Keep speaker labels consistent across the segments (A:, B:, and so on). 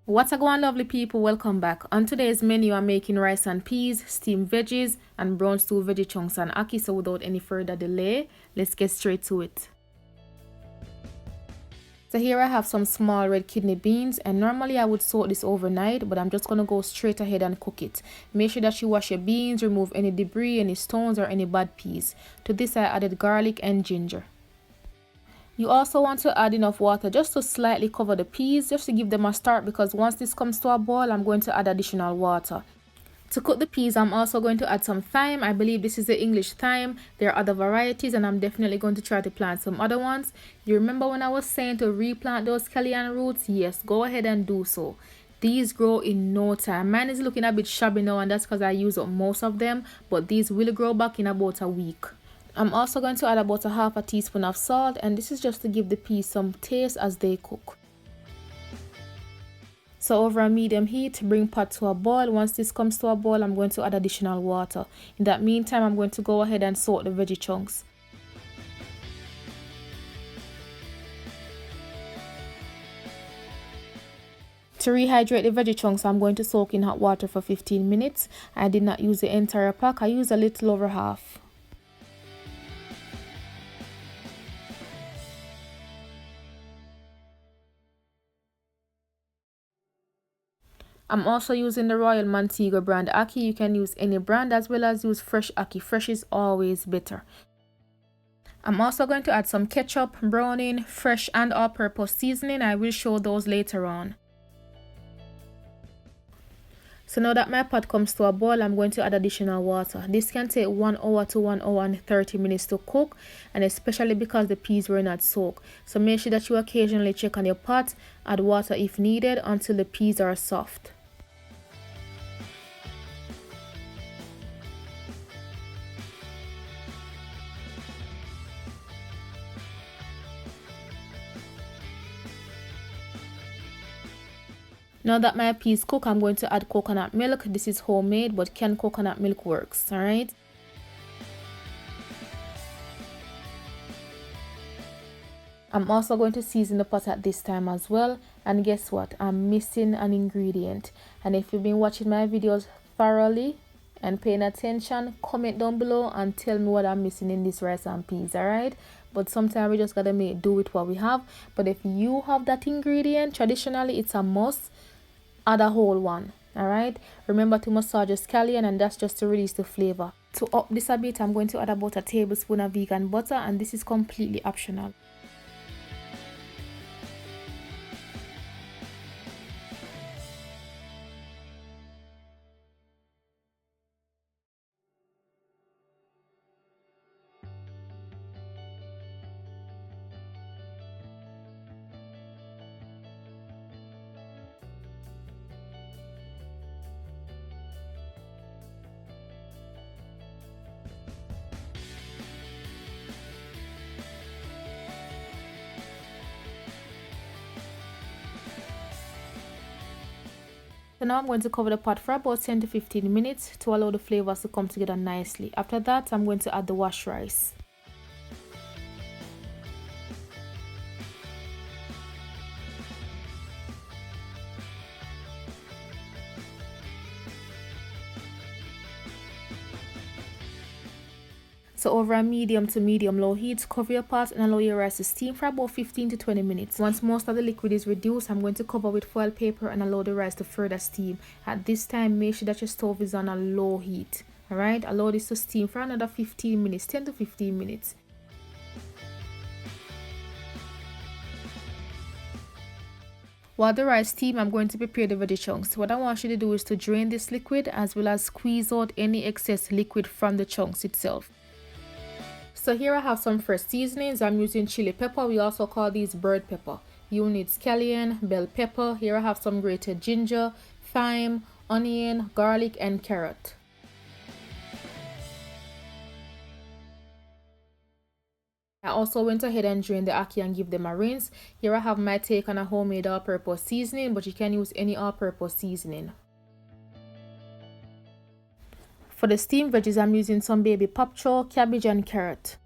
A: What's going on, lovely people? Welcome back. On today's menu, I'm making rice and peas, steamed veggies, and brown stew veggie chunks and ackee. So without any further delay, let's get straight to it. So here I have some small red kidney beans, and normally I would soak this overnight, but I'm just going to go straight ahead and cook it. Make sure that you wash your beans, remove any debris, any stones, or any bad peas. To this I added garlic and ginger. You also want to add enough water just to slightly cover the peas, just to give them a start, because once this comes to a boil, I'm going to add additional water. To cook the peas, I'm also going to add some thyme. I believe this is the English thyme. There are other varieties, and I'm definitely going to try to plant some other ones. You remember when I was saying to replant those scallion roots? Yes, go ahead and do so. These grow in no time. Mine is looking a bit shabby now, and that's because I use up most of them, but these will grow back in about a week. I'm also going to add about a half a teaspoon of salt, and this is just to give the peas some taste as they cook. So over a medium heat, bring pot to a boil. Once this comes to a boil, I'm going to add additional water. In that meantime, I'm going to go ahead and soak the veggie chunks. To rehydrate the veggie chunks, I'm going to soak in hot water for 15 minutes. I did not use the entire pack, I used a little over half. I'm also using the Royal Montego brand ackee. You can use any brand as well as use fresh ackee. Fresh is always better. I'm also going to add some ketchup, browning, fresh and all-purpose seasoning. I will show those later on. So now that my pot comes to a boil, I'm going to add additional water. This can take 1 hour to 1 hour and 30 minutes to cook, and especially because the peas were not soaked. So make sure that you occasionally check on your pot, add water if needed until the peas are soft. Now that my peas cook, I'm going to add coconut milk. This is homemade, but canned coconut milk works, alright? I'm also going to season the pot at this time as well. And guess what? I'm missing an ingredient. And if you've been watching my videos thoroughly and paying attention, comment down below and tell me what I'm missing in this rice and peas, alright? But sometimes we just gotta do with what we have. But if you have that ingredient, traditionally it's a must. Add a whole one. Alright, remember to massage your scallion, and that's just to release the flavor. To up this a bit, I'm going to add about a tablespoon of vegan butter, and this is completely optional. So now I'm going to cover the pot for about 10 to 15 minutes to allow the flavors to come together nicely. After that, I'm going to add the washed rice. So over a medium to medium low heat, cover your pot and allow your rice to steam for about 15 to 20 minutes. Once most of the liquid is reduced, I'm going to cover with foil paper and allow the rice to further steam. At this time, make sure that your stove is on a low heat. Alright, allow this to steam for another 15 minutes, 10 to 15 minutes. While the rice steam, I'm going to prepare the veggie chunks. What I want you to do is to drain this liquid as well as squeeze out any excess liquid from the chunks itself. So here I have some fresh seasonings. I'm using chili pepper. We also call these bird pepper. You need scallion, bell pepper. Here I have some grated ginger, thyme, onion, garlic, and carrot. I also went ahead and drained the ackee and give them a rinse. Here I have my take on a homemade all-purpose seasoning, but you can use any all-purpose seasoning. For the steamed veggies, I'm using some baby pop chow, cabbage, and carrot.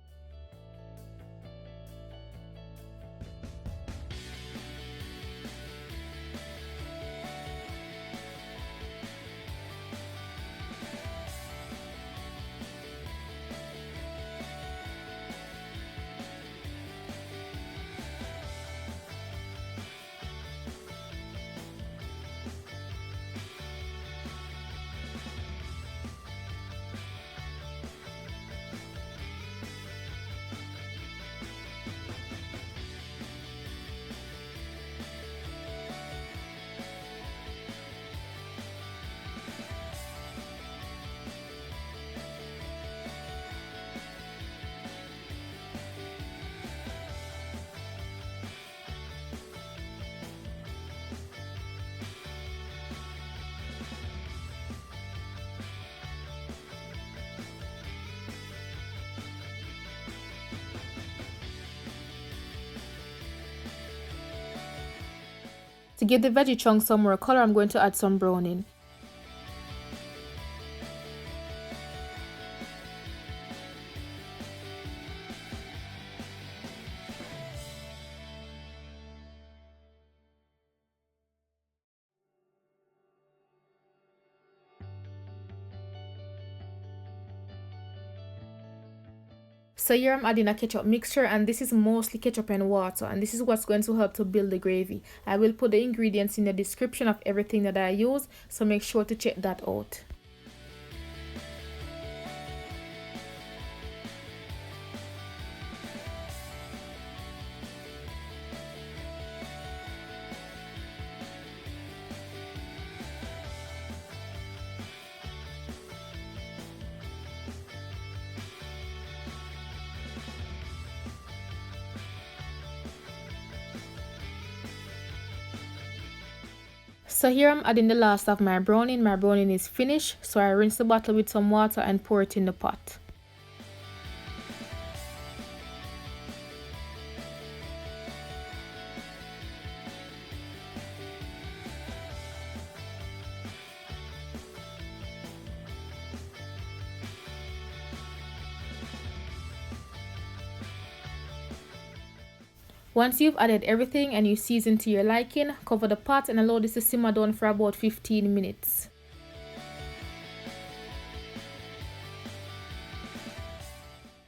A: To give the veggie chunks some more color, I'm going to add some browning. So here I'm adding a ketchup mixture, and this is mostly ketchup and water, and this is what's going to help to build the gravy. I will put the ingredients in the description of everything that I use, so make sure to check that out. So here I'm adding the last of my browning. My browning is finished, so I rinse the bottle with some water and pour it in the pot. Once you've added everything and you season to your liking, cover the pot and allow this to simmer down for about 15 minutes.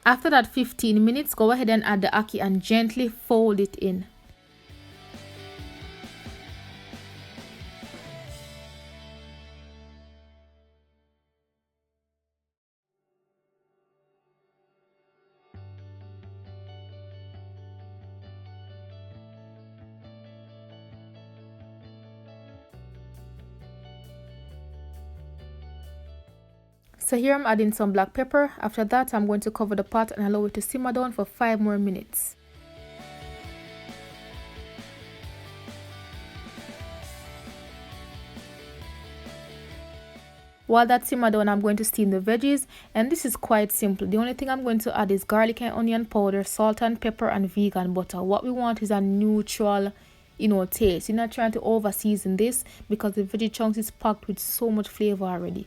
A: After that 15 minutes, go ahead and add the ackee and gently fold it in. So here I'm adding some black pepper. After that, I'm going to cover the pot and allow it to simmer down for 5 more minutes. While that's simmered down, I'm going to steam the veggies, and this is quite simple. The only thing I'm going to add is garlic and onion powder, salt and pepper, and vegan butter. What we want is a neutral, taste. You're not trying to over season this because the veggie chunks is packed with so much flavor already.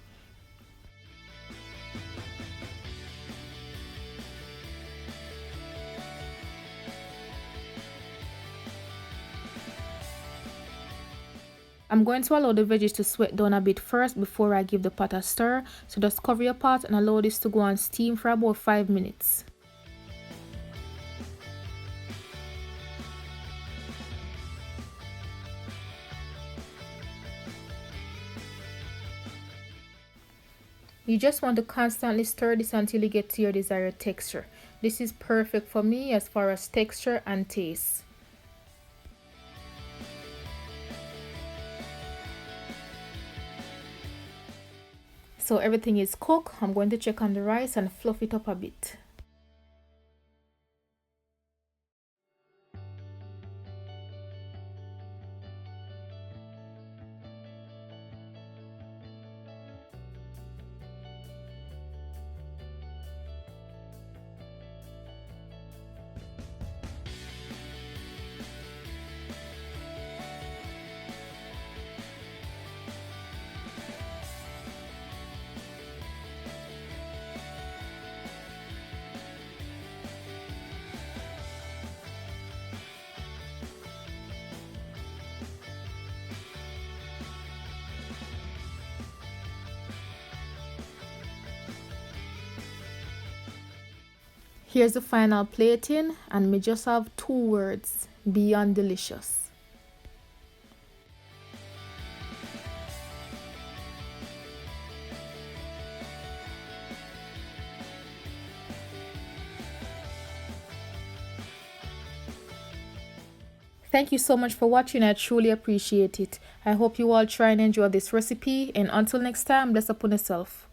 A: I'm going to allow the veggies to sweat down a bit first before I give the pot a stir. So just cover your pot and allow this to go on steam for about 5 minutes. You just want to constantly stir this until you get to your desired texture. This is perfect for me as far as texture and taste. So everything is cooked. I'm going to check on the rice and fluff it up a bit. Here's the final plating, and we just have 2 words: beyond delicious. Thank you so much for watching. I truly appreciate it. I hope you all try and enjoy this recipe, and until next time, bless upon yourself.